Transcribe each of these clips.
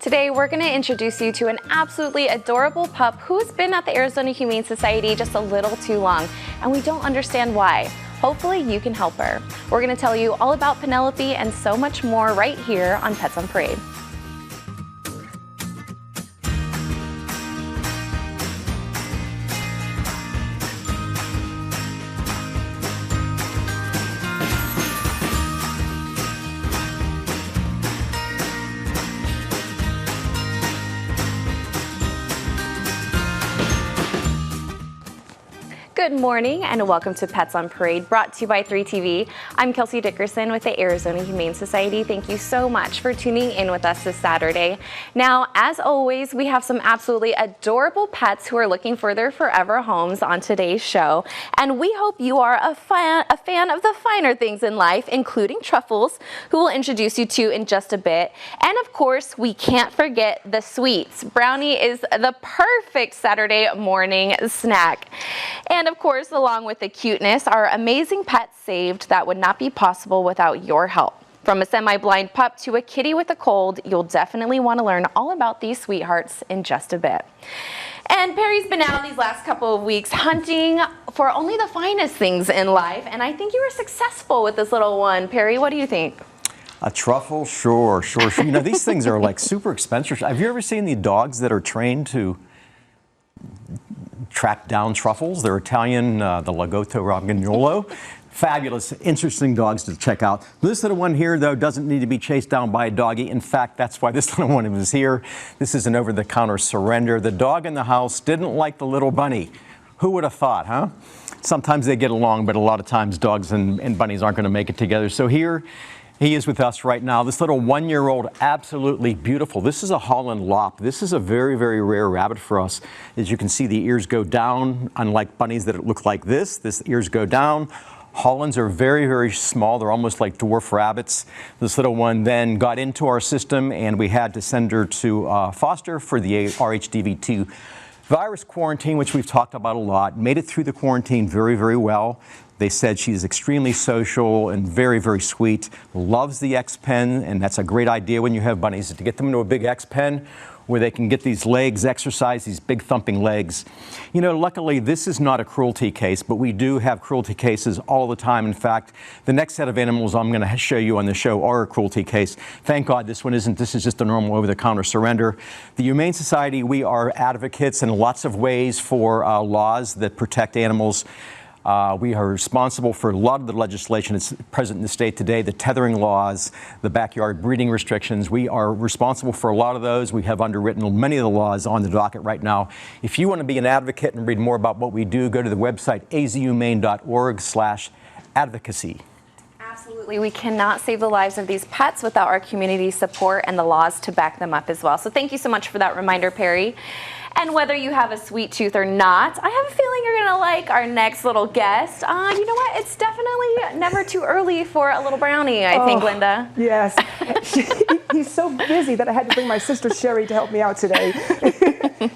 Today, we're going to introduce you to an absolutely adorable pup who's been at the Arizona Humane Society just a little too long, and we don't understand why. Hopefully, you can help her. We're going to tell you all about Penelope and so much more right here on Pets on Parade. Good morning and welcome to Pets on Parade, brought to you by 3TV. I'm Kelsey Dickerson with the Arizona Humane Society. Thank you so much for tuning in with us this Saturday. Now, as always, we have some absolutely adorable pets who are looking for their forever homes on today's show. And we hope you are a fan of the finer things in life, including truffles, who we'll introduce you to in just a bit. And of course, we can't forget the sweets. Brownie is the perfect Saturday morning snack. And of course, along with the cuteness, are amazing pets saved that would not be possible without your help. From a semi-blind pup to a kitty with a cold, you'll definitely want to learn all about these sweethearts in just a bit. And Perry's been out these last couple of weeks hunting for only the finest things in life, and I think you were successful with this little one. Perry, what do you think? A truffle? Sure. You know, these things are like super expensive. Have you ever seen the dogs that are trained to track down truffles? They're Italian, the Lagotto Romagnolo. Fabulous, interesting dogs to check out. This little one here, though, doesn't need to be chased down by a doggy. In fact, that's why this little one was here. This is an over-the-counter surrender. The dog in the house didn't like the little bunny. Who would have thought, huh? Sometimes they get along, but a lot of times dogs and bunnies aren't going to make it together. So here he is with us right now. This little one-year-old, absolutely beautiful. This is a Holland Lop. This is a very, very rare rabbit for us. As you can see, the ears go down, unlike bunnies that look like this. This ears go down. Hollands are very, very small. They're almost like dwarf rabbits. This little one then got into our system, and we had to send her to foster for the RHDV2 virus quarantine, which we've talked about a lot. Made it through the quarantine very, very well. They said she's extremely social and very, very sweet, loves the X-Pen, and that's a great idea when you have bunnies, to get them into a big X-Pen where they can get these legs exercise, these big thumping legs. You know, luckily this is not a cruelty case, but we do have cruelty cases all the time. In fact, the next set of animals I'm going to show you on the show are a cruelty case. Thank God this one isn't. This is just a normal over-the-counter surrender. The Humane Society, we are advocates in lots of ways for laws that protect animals. We are responsible for a lot of the legislation that's present in the state today, the tethering laws, the backyard breeding restrictions. We are responsible for a lot of those. We have underwritten many of the laws on the docket right now. If you want to be an advocate and read more about what we do, go to the website azhumane.org/advocacy. Absolutely. We cannot save the lives of these pets without our community support and the laws to back them up as well. So thank you so much for that reminder, Perry. And whether you have a sweet tooth or not, I have a feeling you're going to like our next little guest. You know what? It's definitely never too early for a little brownie, I think, Linda. Yes. He's so busy that I had to bring my sister Sherry to help me out today.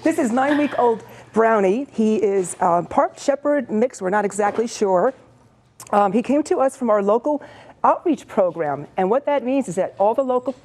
This is 9-week-old Brownie. He is part shepherd mix. We're not exactly sure. He came to us from our local outreach program, and what that means is that all the local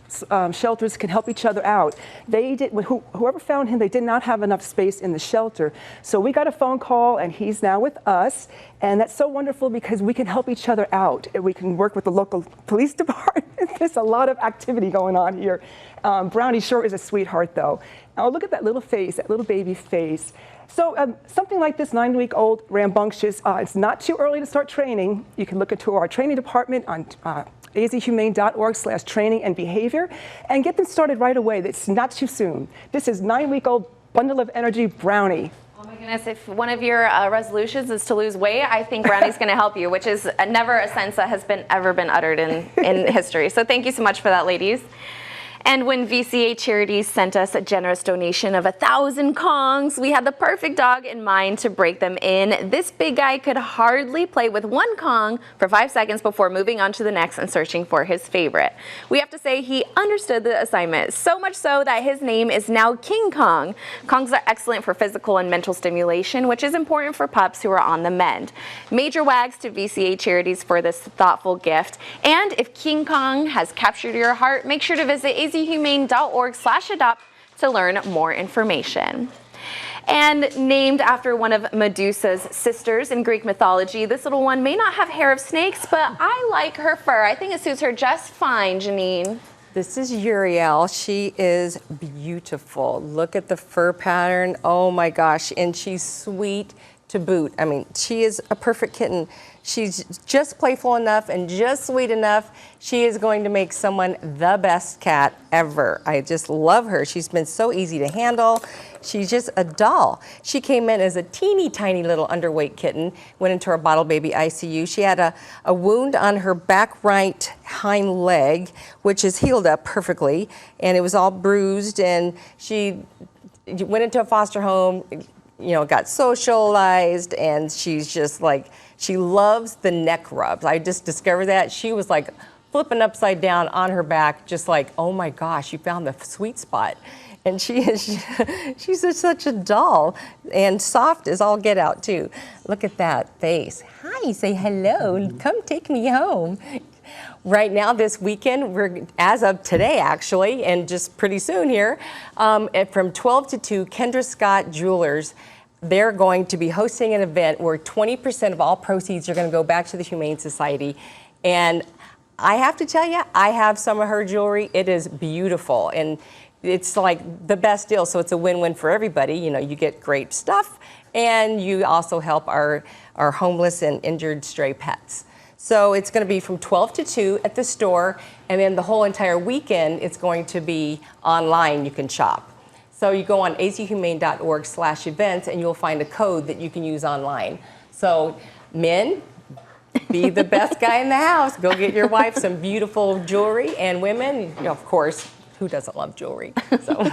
shelters can help each other out. Whoever found him, they did not have enough space in the shelter, so we got a phone call and he's now with us, and that's so wonderful because we can help each other out. We can work with the local police department. There's a lot of activity going on here. Brownie sure is a sweetheart though. Now look at that little face, that little baby face. So something like this 9-week-old rambunctious, it's not too early to start training. You can look into our training department on azhumane.org/training and behavior and get them started right away. It's not too soon. This is 9-week-old bundle of energy Brownie. Oh my goodness, if one of your resolutions is to lose weight, I think Brownie's going to help you, which is never a sense that has ever been uttered in history. So thank you so much for that, ladies. And when VCA Charities sent us a generous donation of 1,000 Kongs, we had the perfect dog in mind to break them in. This big guy could hardly play with one Kong for 5 seconds before moving on to the next and searching for his favorite. We have to say he understood the assignment, so much so that his name is now King Kong. Kongs are excellent for physical and mental stimulation, which is important for pups who are on the mend. Major wags to VCA Charities for this thoughtful gift. And if King Kong has captured your heart, make sure to visit azhumane.org/adopt to learn more information. And named after one of Medusa's sisters in Greek mythology, this little one may not have hair of snakes, but I like her fur. I think it suits her just fine, Janine. This is Uriel. She is beautiful. Look at the fur pattern. Oh my gosh. And she's sweet to boot. I mean, she is a perfect kitten. She's just playful enough and just sweet enough. She is going to make someone the best cat ever. I just love her. She's been so easy to handle. She's just a doll. She came in as a teeny tiny little underweight kitten, went into our bottle baby ICU. She had a wound on her back right hind leg, which is healed up perfectly, and it was all bruised, and she went into a foster home, got socialized, and she's just like, she loves the neck rubs. I just discovered that. She was like flipping upside down on her back, just like, oh my gosh, you found the sweet spot. And she's just such a doll, and soft as all get out too. Look at that face. Hi, say hello, come take me home. Right now, this weekend, we're, as of today actually, and just pretty soon here, from 12 to 2, Kendra Scott Jewelers, they're going to be hosting an event where 20% of all proceeds are going to go back to the Humane Society. And I have to tell you, I have some of her jewelry. It is beautiful, and it's like the best deal, so it's a win-win for everybody. You get great stuff, and you also help our homeless and injured stray pets. So it's going to be from 12 to 2 at the store, and then the whole entire weekend it's going to be online. You can shop. So you go on azhumane.org/events, and you'll find a code that you can use online. So men, be the best guy in the house. Go get your wife some beautiful jewelry, and women, of course, who doesn't love jewelry? So.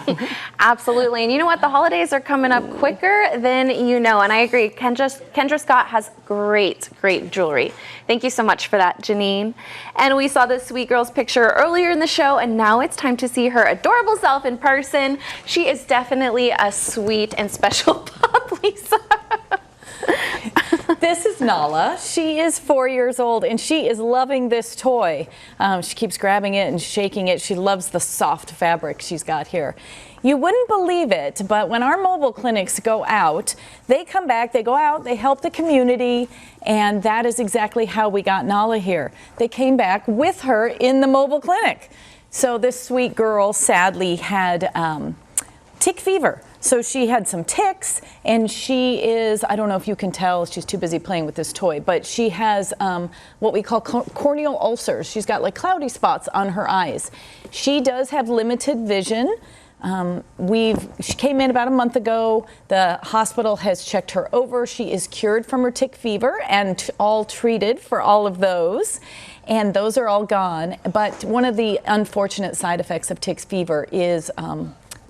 Absolutely. And you know what? The holidays are coming up quicker than you know. And I agree. Kendra Scott has great jewelry. Thank you so much for that, Janine. And we saw this sweet girl's picture earlier in the show, and now it's time to see her adorable self in person. She is definitely a sweet and special pup, Lisa. This is Nala. She is 4 years old, and she is loving this toy. She keeps grabbing it and shaking it. She loves the soft fabric she's got here. You wouldn't believe it, but when our mobile clinics go out, they come back, they go out, they help the community, and that is exactly how we got Nala here. They came back with her in the mobile clinic. So this sweet girl sadly had tick fever. So she had some ticks, and she is, I don't know if you can tell, she's too busy playing with this toy, but she has what we call corneal ulcers. She's got like cloudy spots on her eyes. She does have limited vision. She came in about a month ago. The hospital has checked her over. She is cured from her tick fever and all treated for all of those. And those are all gone. But one of the unfortunate side effects of tick fever is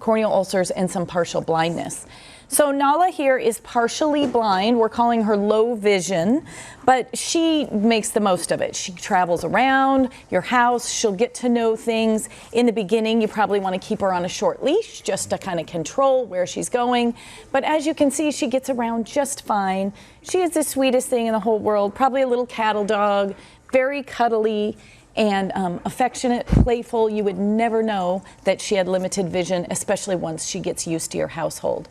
corneal ulcers and some partial blindness. So Nala here is partially blind. We're calling her low vision, but she makes the most of it. She travels around your house. She'll get to know things. In the beginning, you probably want to keep her on a short leash just to kind of control where she's going. But as you can see, she gets around just fine. She is the sweetest thing in the whole world, probably a little cattle dog, very cuddly and affectionate, playful. You would never know that she had limited vision, especially once she gets used to your household.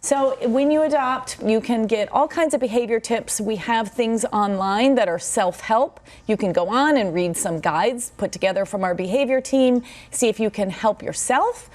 So when you adopt, you can get all kinds of behavior tips. We have things online that are self-help. You can go on and read some guides put together from our behavior team, see if you can help yourself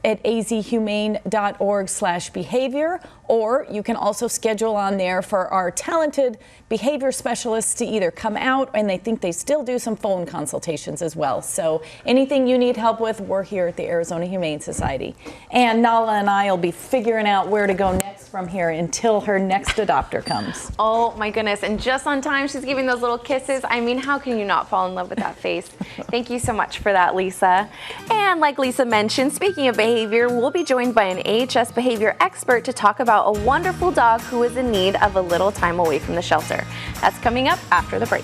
at azhumane.org/behavior, or you can also schedule on there for our talented behavior specialists to either come out, and they think they still do some phone consultations as well. So anything you need help with, we're here at the Arizona Humane Society. And Nala and I will be figuring out where to go next from here until her next adopter comes. Oh my goodness, and just on time, she's giving those little kisses. I mean, how can you not fall in love with that face? Thank you so much for that, Lisa. And like Lisa mentioned, speaking of behavior, we'll be joined by an AHS behavior expert to talk about a wonderful dog who is in need of a little time away from the shelter. That's coming up after the break.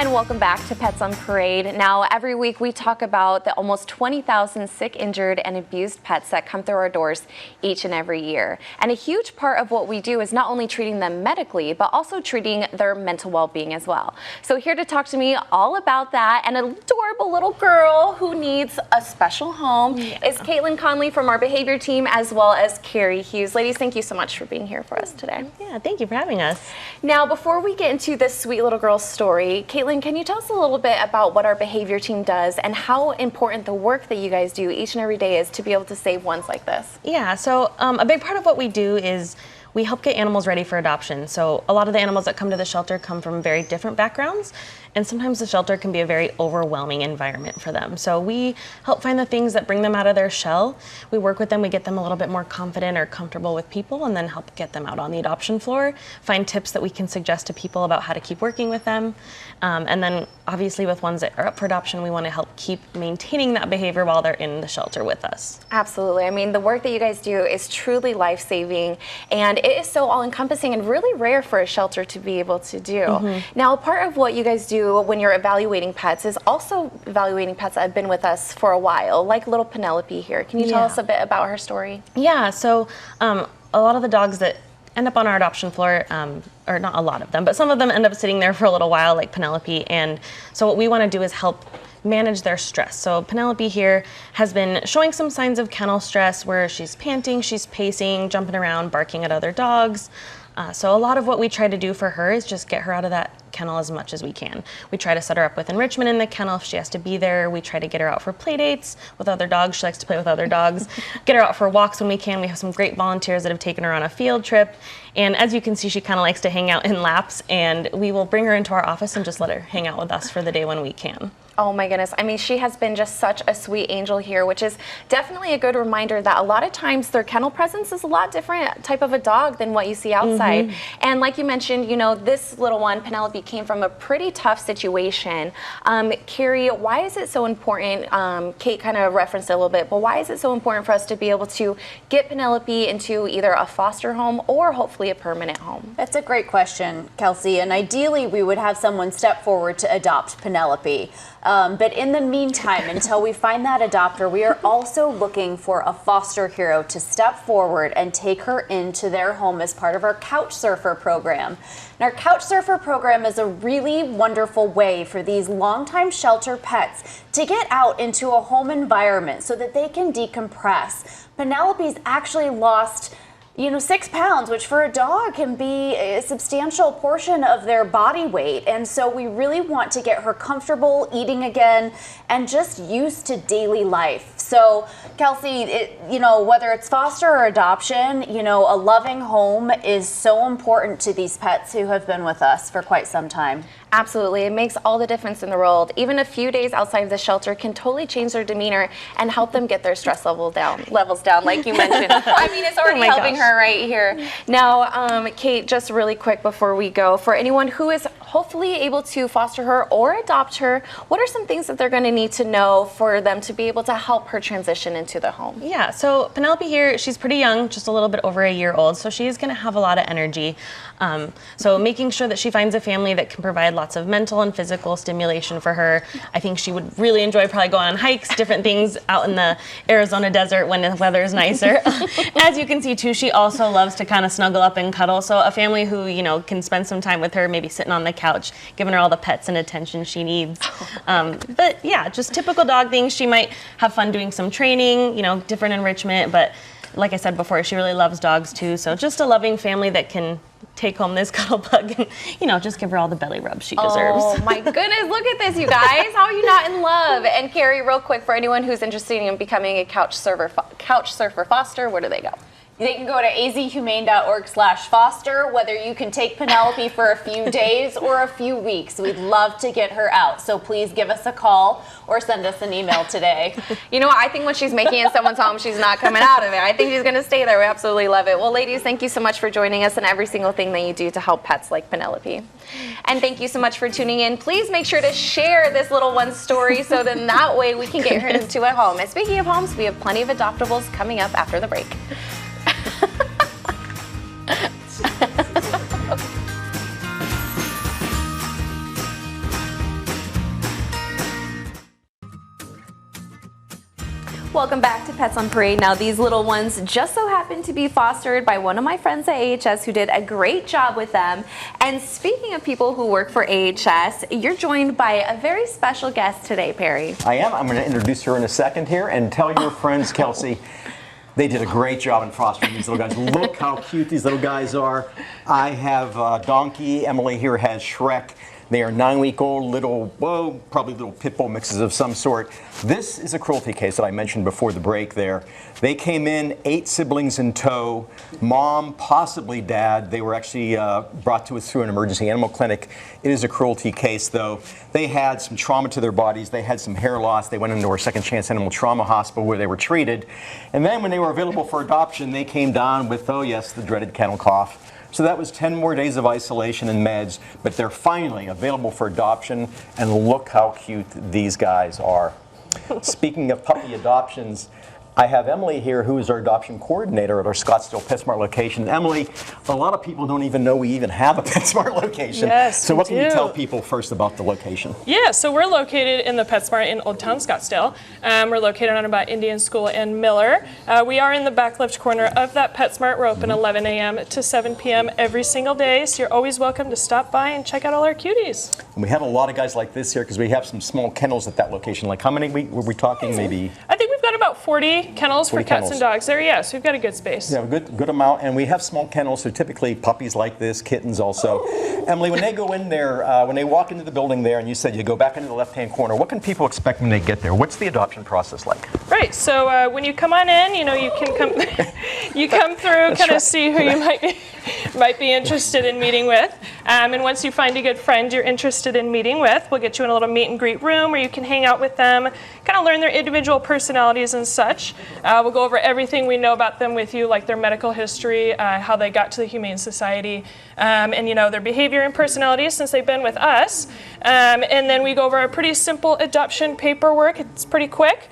And welcome back to Pets on Parade. Now, every week we talk about the almost 20,000 sick, injured, and abused pets that come through our doors each and every year. And a huge part of what we do is not only treating them medically, but also treating their mental well-being as well. So here to talk to me all about that and an adorable little girl who needs a special home is Caitlin Conley from our behavior team, as well as Carrie Hughes. Ladies, thank you so much for being here for us today. Yeah, thank you for having us. Now, before we get into this sweet little girl's story, Caitlin, can you tell us a little bit about what our behavior team does and how important the work that you guys do each and every day is to be able to save ones like this? Yeah, so a big part of what we do is we help get animals ready for adoption. So a lot of the animals that come to the shelter come from very different backgrounds, and sometimes the shelter can be a very overwhelming environment for them. So we help find the things that bring them out of their shell. We work with them, we get them a little bit more confident or comfortable with people, and then help get them out on the adoption floor, find tips that we can suggest to people about how to keep working with them. And then obviously with ones that are up for adoption, we want to help keep maintaining that behavior while they're in the shelter with us. Absolutely. I mean, the work that you guys do is truly life-saving, and it is so all-encompassing and really rare for a shelter to be able to do. Now, part of what you guys do when you're evaluating pets is also evaluating pets that have been with us for a while, like little Penelope here. Can you tell us a bit about her story? Yeah, so a lot of the dogs that end up on our adoption floor, or not a lot of them, but some of them end up sitting there for a little while, like Penelope. And so what we want to do is help manage their stress. So Penelope here has been showing some signs of kennel stress where she's panting, she's pacing, jumping around, barking at other dogs. So a lot of what we try to do for her is just get her out of that kennel as much as we can. We try to set her up with enrichment in the kennel if she has to be there. We try to get her out for play dates with other dogs. She likes to play with other dogs. Get her out for walks when we can. We have some great volunteers that have taken her on a field trip. And as you can see, she kind of likes to hang out in laps, and we will bring her into our office and just let her hang out with us for the day when we can. Oh my goodness. I mean, she has been just such a sweet angel here, which is definitely a good reminder that a lot of times their kennel presence is a lot different type of a dog than what you see outside. And like you mentioned, you know, this little one, Penelope, came from a pretty tough situation. Carrie, why is it so important? Kate kind of referenced it a little bit, but why is it so important for us to be able to get Penelope into either a foster home or hopefully a permanent home? That's a great question, Kelsey. And ideally, we would have someone step forward to adopt Penelope. But in the meantime, until we find that adopter, we are also looking for a foster hero to step forward and take her into their home as part of our Couch Surfer program. And our Couch Surfer program is a really wonderful way for these longtime shelter pets to get out into a home environment so that they can decompress. Penelope's actually lost 6 pounds, which for a dog can be a substantial portion of their body weight. And so we really want to get her comfortable eating again and just used to daily life. So Kelsey, whether it's foster or adoption, a loving home is so important to these pets who have been with us for quite some time. Absolutely. It makes all the difference in the world. Even a few days outside of the shelter can totally change their demeanor and help them get their stress levels down, like you mentioned. I mean, it's already helping her right here. Now, Kate, just really quick before we go, for anyone who is hopefully able to foster her or adopt her, what are some things that they're going to need to know for them to be able to help her transition into the home? Yeah, so Penelope here, she's pretty young, just a little bit over a year old, so she is going to have a lot of energy. So making sure that she finds a family that can provide lots of mental and physical stimulation for her. I think she would really enjoy probably going on hikes, different things out in the Arizona desert when the weather is nicer. As you can see too, she also loves to kind of snuggle up and cuddle. So a family who, can spend some time with her, maybe sitting on the couch, giving her all the pets and attention she needs. But yeah, just typical dog things. She might have fun doing some training, different enrichment, but like I said before, she really loves dogs too. So just a loving family that can take home this cuddle bug and, just give her all the belly rubs she deserves. Oh my goodness, look at this, you guys. How are you not in love? And Carrie, real quick, for anyone who's interested in becoming a couch surfer foster, where do they go? They can go to azhumane.org/foster, whether you can take Penelope for a few days or a few weeks. We'd love to get her out. So please give us a call or send us an email today. You know what? I think when she's making it in someone's home, she's not coming out of it. I think she's going to stay there. We absolutely love it. Well, ladies, thank you so much for joining us and every single thing that you do to help pets like Penelope. And thank you so much for tuning in. Please make sure to share this little one's story so then that way we can get her into a home. And speaking of homes, we have plenty of adoptables coming up after the break. Welcome back to Pets on Parade. Now, these little ones just so happen to be fostered by one of my friends at AHS who did a great job with them. And speaking of people who work for AHS, you're joined by a very special guest today, Perry. I am. I'm going to introduce her in a second here and tell your friends, Kelsey, they did a great job in fostering these little guys. Look how cute these little guys are. I have Donkey. Emily here has Shrek. They are 9-week-old little, whoa, probably little pit bull mixes of some sort. This is a cruelty case that I mentioned before the break there. They came in, 8 siblings in tow, mom, possibly dad. They were actually brought to us through an emergency animal clinic. It is a cruelty case, though. They had some trauma to their bodies. They had some hair loss. They went into our Second Chance Animal Trauma Hospital where they were treated. And then when they were available for adoption, they came down with, oh yes, the dreaded kennel cough. So that was 10 more days of isolation and meds, but they're finally available for adoption, and look how cute these guys are. Speaking of puppy adoptions, I have Emily here, who is our adoption coordinator at our Scottsdale PetSmart location. Emily, a lot of people don't even know we even have a PetSmart location. Yes, so what we can you do. tell people first about the location? Yeah, so we're located in the PetSmart in Old Town Scottsdale. We're located on about Indian School and Miller. We are in the back left corner of that PetSmart. We're open 11 a.m. to 7 p.m. every single day, so you're always welcome to stop by and check out all our cuties. And we have a lot of guys like this here because we have some small kennels at that location. Like how many were we talking? Maybe? I think we've got about 40 kennels 40 for cats kennels. and dogs there. Yes, we've got a good space. Yeah, a good amount, and we have small kennels, so typically puppies like this, kittens also. Emily, when they go in there, when they walk into the building there, and you said you go back into the left-hand corner, what can people expect when they get there? What's the adoption process like? Right, so when you come on in, you know, you can come, you come through, kind of see who you might be interested in meeting with. And once you find a good friend you're interested in meeting with, we'll get you in a little meet and greet room where you can hang out with them, kind of learn their individual personalities and such. We'll go over everything we know about them with you, like their medical history, how they got to the Humane Society, and you know, their behavior and personality since they've been with us. And then we go over a pretty simple adoption paperwork. It's pretty quick.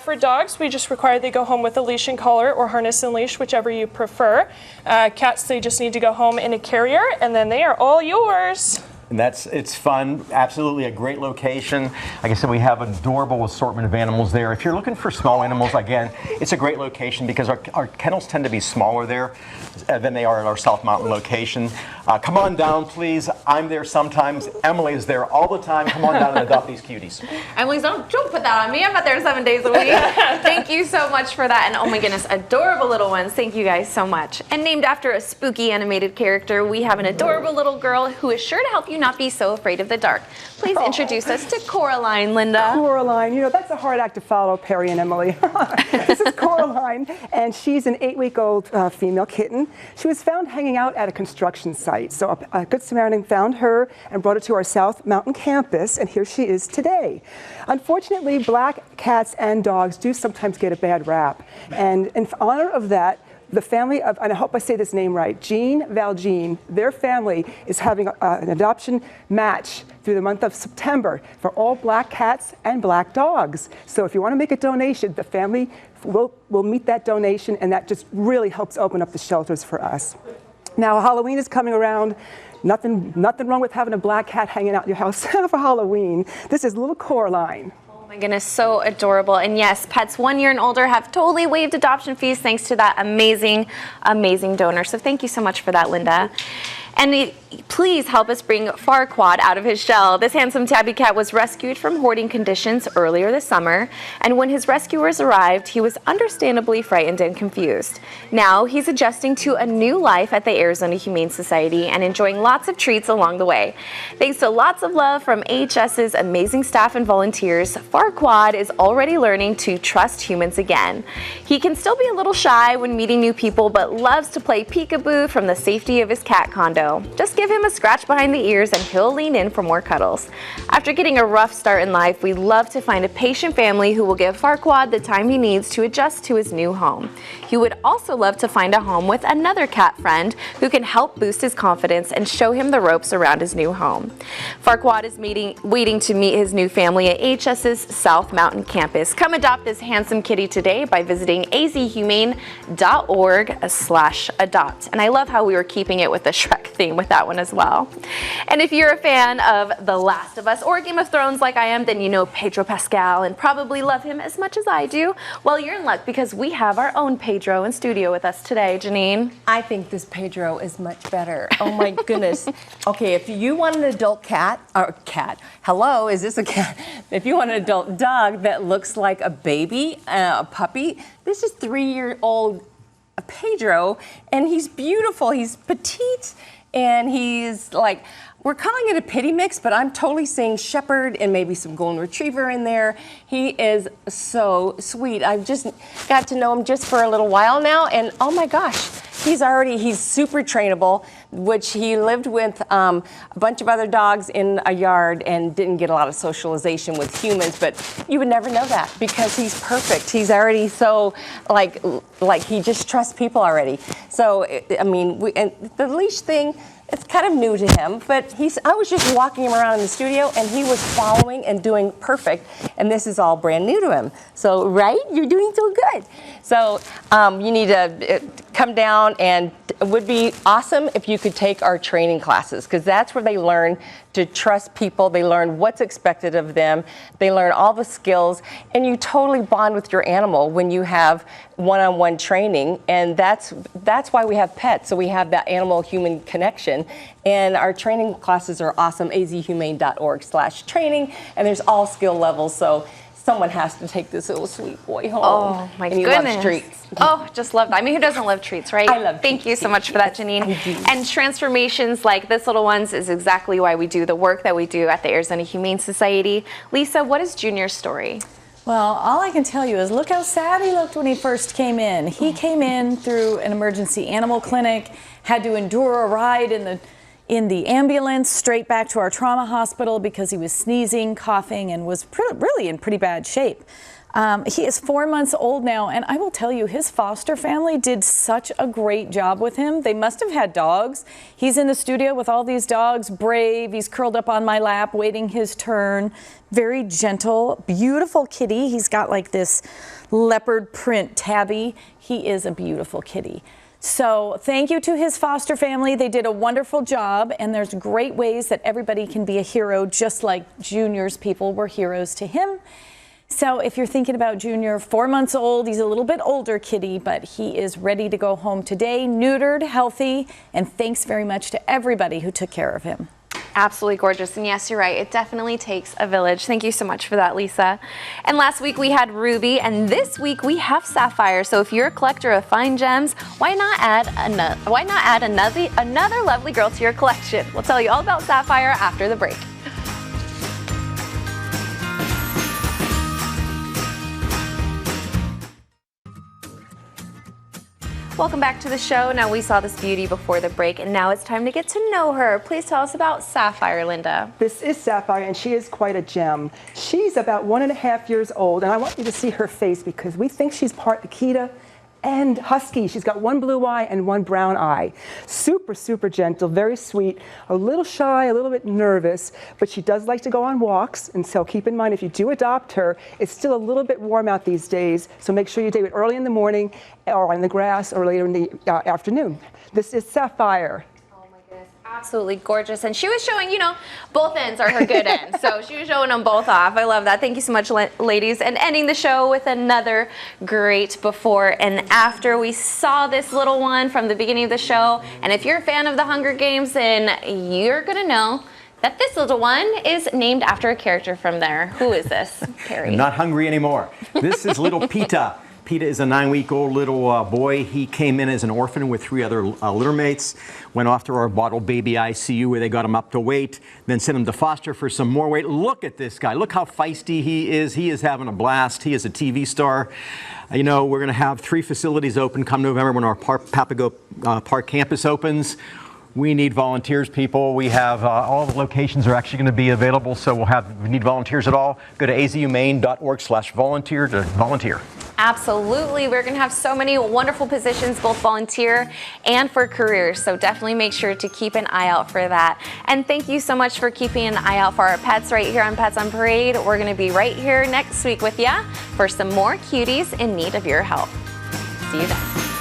For dogs, we just require they go home with a leash and collar or harness and leash, whichever you prefer. Cats, they just need to go home in a carrier, and then they are all yours. And it's fun, absolutely a great location. Like I said, we have an adorable assortment of animals there. If you're looking for small animals, again, it's a great location because our kennels tend to be smaller there than they are at our South Mountain location. Come on down, please. I'm there sometimes. Emily is there all the time. Come on down and adopt these cuties. Emily, don't put that on me. I'm out there 7 days a week. Thank you so much for that. And oh my goodness, adorable little ones. Thank you guys so much. And named after a spooky animated character, we have an adorable little girl who is sure to help you not be so afraid of the dark. Please introduce us to Coraline, Linda. Coraline, you know, that's a hard act to follow, Perry and Emily. This is Coraline, and she's an 8-week-old female kitten. She was found hanging out at a construction site. So a Good Samaritan found her and brought her to our South Mountain campus, and here she is today. Unfortunately, black cats and dogs do sometimes get a bad rap. And in honor of that, the family of, and I hope I say this name right, Jean Valjean, their family is having an adoption match through the month of September for all black cats and black dogs. So if you want to make a donation, the family will meet that donation, and that just really helps open up the shelters for us. Now, Halloween is coming around. Nothing wrong with having a black cat hanging out in your house for Halloween. This is little Coraline. Oh my goodness, so adorable. And yes, pets 1 year and older have totally waived adoption fees thanks to that amazing donor. So thank you so much for that, Linda. And please help us bring Farquaad out of his shell. This handsome tabby cat was rescued from hoarding conditions earlier this summer, and when his rescuers arrived, he was understandably frightened and confused. Now he's adjusting to a new life at the Arizona Humane Society and enjoying lots of treats along the way. Thanks to lots of love from AHS's amazing staff and volunteers, Farquaad is already learning to trust humans again. He can still be a little shy when meeting new people, but loves to play peekaboo from the safety of his cat condo. Just give him a scratch behind the ears and he'll lean in for more cuddles. After getting a rough start in life, we love to find a patient family who will give Farquaad the time he needs to adjust to his new home. He would also love to find a home with another cat friend who can help boost his confidence and show him the ropes around his new home. Farquaad is waiting to meet his new family at AHS's South Mountain campus. Come adopt this handsome kitty today by visiting azhumane.org/adopt. And I love how we were keeping it with the Shrek theme with that one as well. And if you're a fan of The Last of Us or Game of Thrones like I am, then you know Pedro Pascal and probably love him as much as I do. Well, you're in luck because we have our own Pedro in studio with us today, Janine. I think this Pedro is much better. Oh my goodness. Okay, if you want an adult hello, is this a cat? If you want an adult dog that looks like a baby, a puppy, this is 3-year-old Pedro, and he's beautiful. He's petite, and he's like, we're calling it a pity mix, but I'm totally saying shepherd and maybe some golden retriever in there. He is so sweet. I've just got to know him just for a little while now, and oh my gosh, he's super trainable, which he lived with a bunch of other dogs in a yard and didn't get a lot of socialization with humans, but you would never know that because he's perfect. He's already so, like he just trusts people already. So, I mean, and the leash thing, it's kind of new to him, but I was just walking him around in the studio and he was following and doing perfect, and this is all brand new to him. So, right? You're doing so good. So, you need to come down, and it would be awesome if you could take our training classes, because that's where they learn to trust people. They learn what's expected of them. They learn all the skills, and you totally bond with your animal when you have one-on-one training, and that's why we have pets. So we have that animal-human connection, and our training classes are awesome. azhumane.org/training, and there's all skill levels. So someone has to take this little sweet boy home. Oh my and he goodness. loves treats. Oh, just love that. I mean, who doesn't love treats, right? I love Thank you so much for that, Janine. I do. And transformations like this little one's is exactly why we do the work that we do at the Arizona Humane Society. Lisa, what is Junior's story? Well, all I can tell you is look how sad he looked when he first came in. He came in through an emergency animal clinic, had to endure a ride in the ambulance straight back to our trauma hospital because he was sneezing, coughing, and was really in pretty bad shape. He is 4 months old now, and I will tell you, his foster family did such a great job with him. They must have had dogs. He's in the studio with all these dogs, brave. He's curled up on my lap, waiting his turn. Very gentle, beautiful kitty. He's got like this leopard print tabby. He is a beautiful kitty. So thank you to his foster family. They did a wonderful job, and there's great ways that everybody can be a hero, just like Junior's people were heroes to him. So if you're thinking about Junior, 4 months old, he's a little bit older kitty, but he is ready to go home today, neutered, healthy, and thanks very much to everybody who took care of him. Absolutely gorgeous. And yes, you're right. It definitely takes a village. Thank you so much for that, Lisa. And last week we had Ruby, and this week we have Sapphire. So if you're a collector of fine gems, why not add another lovely girl to your collection? We'll tell you all about Sapphire after the break. Welcome back to the show. Now, we saw this beauty before the break, and now it's time to get to know her. Please tell us about Sapphire, Linda. This is Sapphire, and she is quite a gem. She's about 1.5 years old, and I want you to see her face because we think she's part Akita and husky. She's got one blue eye and one brown eye. Super, super gentle, very sweet, a little shy, a little bit nervous, but she does like to go on walks. And so keep in mind, if you do adopt her, it's still a little bit warm out these days. So make sure you do it early in the morning or on the grass or later in the afternoon. This is Sapphire. Absolutely gorgeous. And she was showing, you know, both ends are her good ends. So she was showing them both off. I love that. Thank you so much, ladies. And ending the show with another great before and after. We saw this little one from the beginning of the show. And if you're a fan of the Hunger Games, then you're going to know that this little one is named after a character from there. Who is this, Perry? I'm not hungry anymore. This is little Pita. Pita is a 9-week-old little boy. He came in as an orphan with 3 other litter mates, went off to our bottle baby ICU where they got him up to weight, then sent him to foster for some more weight. Look at this guy. Look how feisty he is. He is having a blast. He is a TV star. You know, we're going to have 3 facilities open come November when our Papago Park campus opens. We need volunteers, people. We have all the locations are actually going to be available, so we need volunteers at all. Go to azhumane.org/volunteer to volunteer. Absolutely. We're going to have so many wonderful positions, both volunteer and for careers. So definitely make sure to keep an eye out for that. And thank you so much for keeping an eye out for our pets right here on Pets on Parade. We're going to be right here next week with you for some more cuties in need of your help. See you then.